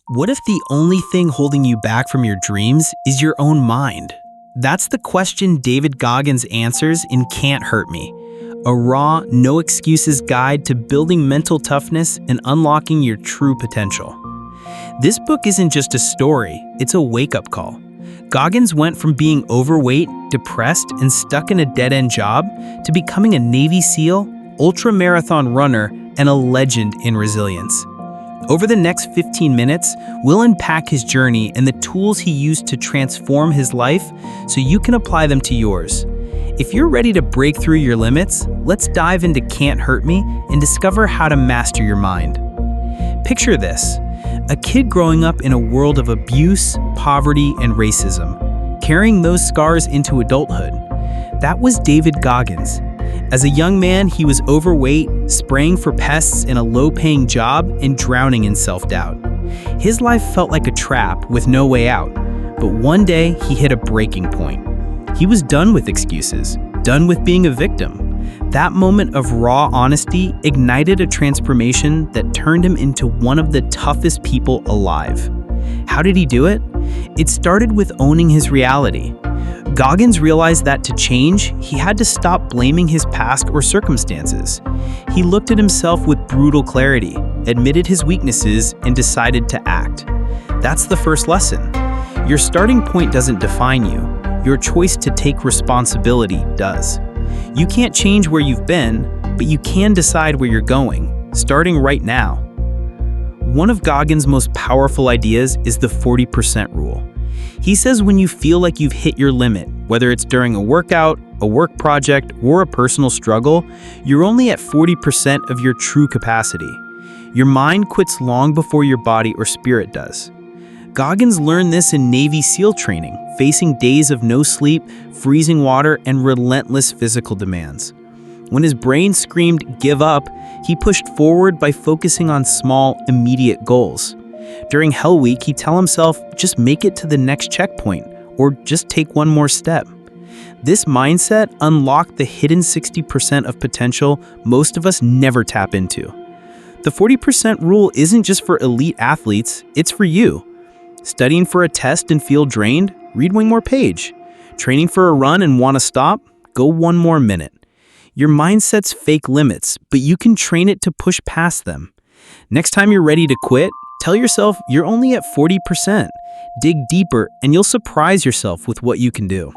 What if the only thing holding you back from your dreams is your own mind? That's the question David Goggins answers in Can't Hurt Me, a raw, no excuses guide to building mental toughness and unlocking your true potential. This book isn't just a story, it's a wake-up call. Goggins went from being overweight, depressed, and stuck in a dead-end job to becoming a Navy SEAL, ultra-marathon runner, and a legend in resilience. Over the next 15 minutes, we'll unpack his journey and the tools he used to transform his life so you can apply them to yours. If you're ready to break through your limits, let's dive into Can't Hurt Me and discover how to master your mind. Picture this: a kid growing up in a world of abuse, poverty, and racism, carrying those scars into adulthood. That was David Goggins. As a young man, he was overweight, spraying for pests in a low-paying job, and drowning in self-doubt. His life felt like a trap with no way out. But one day, he hit a breaking point. He was done with excuses, done with being a victim. That moment of raw honesty ignited a transformation that turned him into one of the toughest people alive. How did he do it? It started with owning his reality. Goggins realized that to change, he had to stop blaming his past or circumstances. He looked at himself with brutal clarity, admitted his weaknesses, and decided to act. That's the first lesson. Your starting point doesn't define you. Your choice to take responsibility does. You can't change where you've been, but you can decide where you're going, starting right now. One of Goggins' most powerful ideas is the 40% rule. He says when you feel like you've hit your limit, whether it's during a workout, a work project, or a personal struggle, you're only at 40% of your true capacity. Your mind quits long before your body or spirit does. Goggins learned this in Navy SEAL training, facing days of no sleep, freezing water, and relentless physical demands. When his brain screamed, "give up," he pushed forward by focusing on small, immediate goals. During Hell Week, he'd tell himself, just make it to the next checkpoint, or just take one more step. This mindset unlocked the hidden 60% of potential most of us never tap into. The 40% rule isn't just for elite athletes, it's for you. Studying for a test and feel drained? Read one more page. Training for a run and want to stop? Go one more minute. Your mind sets fake limits, but you can train it to push past them. Next time you're ready to quit, tell yourself you're only at 40%. Dig deeper and you'll surprise yourself with what you can do.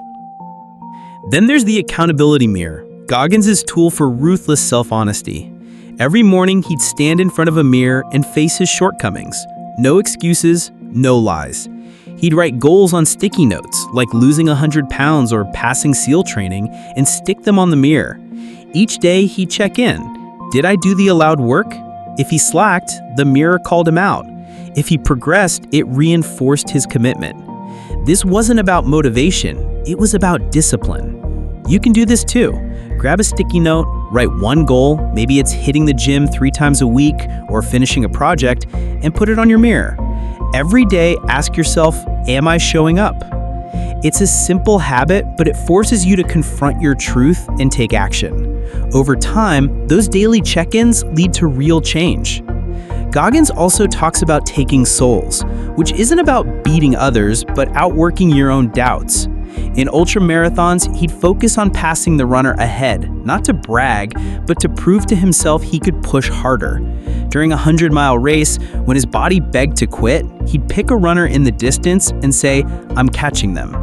Then there's the accountability mirror, Goggins' tool for ruthless self-honesty. Every morning he'd stand in front of a mirror and face his shortcomings. No excuses, no lies. He'd write goals on sticky notes, like losing 100 pounds or passing SEAL training, and stick them on the mirror. Each day he'd check in. Did I do the allowed work? If he slacked, the mirror called him out. If he progressed, it reinforced his commitment. This wasn't about motivation, it was about discipline. You can do this too. Grab a sticky note, write one goal, maybe it's hitting the gym 3 times a week or finishing a project, and put it on your mirror. Every day, ask yourself, am I showing up? It's a simple habit, but it forces you to confront your truth and take action. Over time, those daily check-ins lead to real change. Goggins also talks about taking souls, which isn't about beating others, but outworking your own doubts. In ultramarathons, he'd focus on passing the runner ahead, not to brag, but to prove to himself he could push harder. During a 100-mile race, when his body begged to quit, he'd pick a runner in the distance and say, "I'm catching them."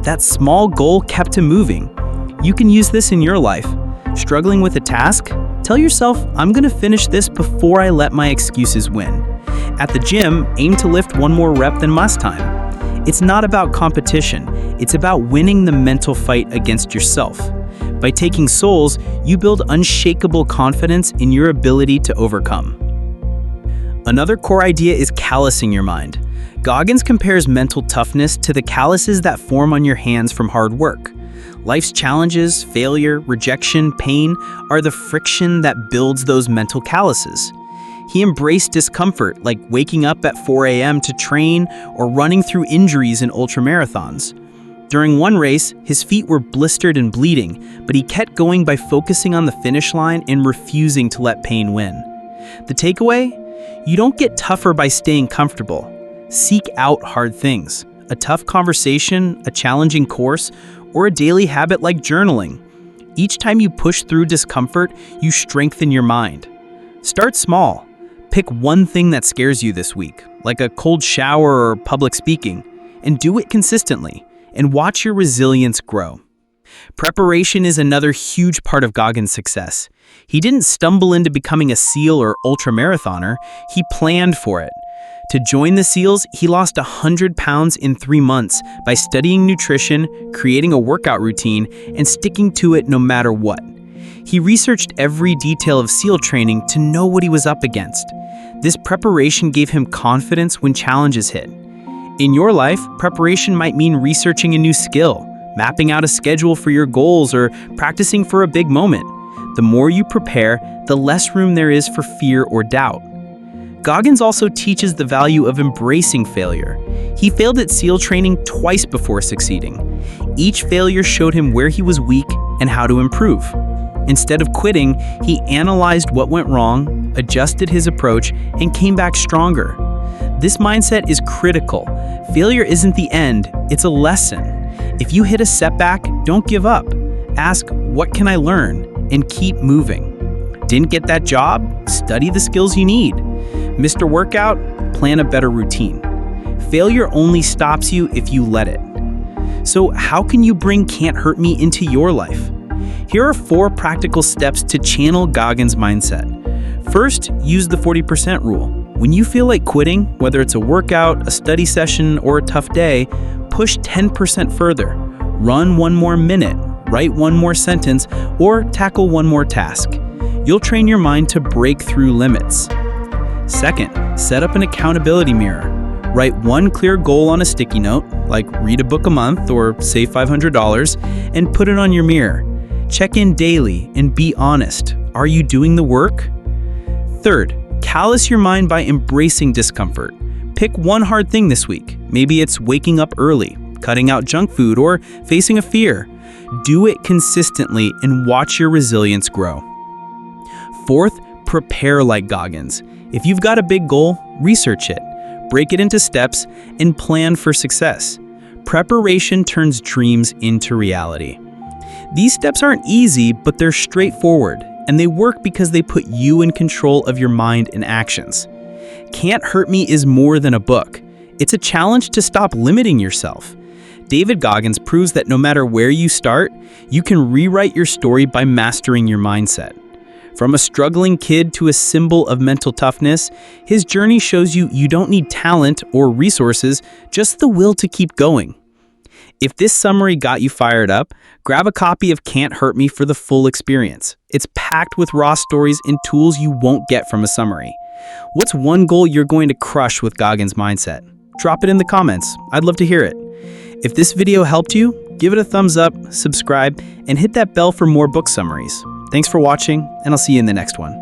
That small goal kept him moving. You can use this in your life. Struggling with a task? Tell yourself, I'm going to finish this before I let my excuses win. At the gym, aim to lift one more rep than last time. It's not about competition, it's about winning the mental fight against yourself. By taking souls, you build unshakable confidence in your ability to overcome. Another core idea is callousing your mind. Goggins compares mental toughness to the calluses that form on your hands from hard work. Life's challenges, failure, rejection, pain are the friction that builds those mental calluses. He embraced discomfort, like waking up at 4 a.m. to train or running through injuries in ultramarathons. During one race, his feet were blistered and bleeding, but he kept going by focusing on the finish line and refusing to let pain win. The takeaway? You don't get tougher by staying comfortable. Seek out hard things, a tough conversation, a challenging course, or a daily habit like journaling. Each time you push through discomfort, you strengthen your mind. Start small. Pick one thing that scares you this week, like a cold shower or public speaking, and do it consistently, and watch your resilience grow. Preparation is another huge part of Goggins' success. He didn't stumble into becoming a SEAL or ultramarathoner, he planned for it. To join the SEALs, he lost 100 pounds in 3 months by studying nutrition, creating a workout routine, and sticking to it no matter what. He researched every detail of SEAL training to know what he was up against. This preparation gave him confidence when challenges hit. In your life, preparation might mean researching a new skill, mapping out a schedule for your goals, or practicing for a big moment. The more you prepare, the less room there is for fear or doubt. Goggins also teaches the value of embracing failure. He failed at SEAL training twice before succeeding. Each failure showed him where he was weak and how to improve. Instead of quitting, he analyzed what went wrong, adjusted his approach, and came back stronger. This mindset is critical. Failure isn't the end, it's a lesson. If you hit a setback, don't give up. Ask, what can I learn? And keep moving. Didn't get that job? Study the skills you need. Missed a workout? Plan a better routine. Failure only stops you if you let it. So how can you bring Can't Hurt Me into your life? Here are 4 practical steps to channel Goggins' mindset. First, use the 40% rule. When you feel like quitting, whether it's a workout, a study session, or a tough day, push 10% further. Run 1 more minute, write 1 more sentence, or tackle 1 more task. You'll train your mind to break through limits. Second, set up an accountability mirror. Write 1 clear goal on a sticky note, like read a book a month or save $500, and put it on your mirror. Check in daily and be honest. Are you doing the work? Third, callous your mind by embracing discomfort. Pick 1 hard thing this week. Maybe it's waking up early, cutting out junk food, or facing a fear. Do it consistently and watch your resilience grow. Fourth, prepare like Goggins. If you've got a big goal, research it, break it into steps, and plan for success. Preparation turns dreams into reality. These steps aren't easy, but they're straightforward, and they work because they put you in control of your mind and actions. Can't Hurt Me is more than a book. It's a challenge to stop limiting yourself. David Goggins proves that no matter where you start, you can rewrite your story by mastering your mindset. From a struggling kid to a symbol of mental toughness, his journey shows you don't need talent or resources, just the will to keep going. If this summary got you fired up, grab a copy of Can't Hurt Me for the full experience. It's packed with raw stories and tools you won't get from a summary. What's 1 goal you're going to crush with Goggins' mindset? Drop it in the comments. I'd love to hear it. If this video helped you, give it a thumbs up, subscribe, and hit that bell for more book summaries. Thanks for watching, and I'll see you in the next one.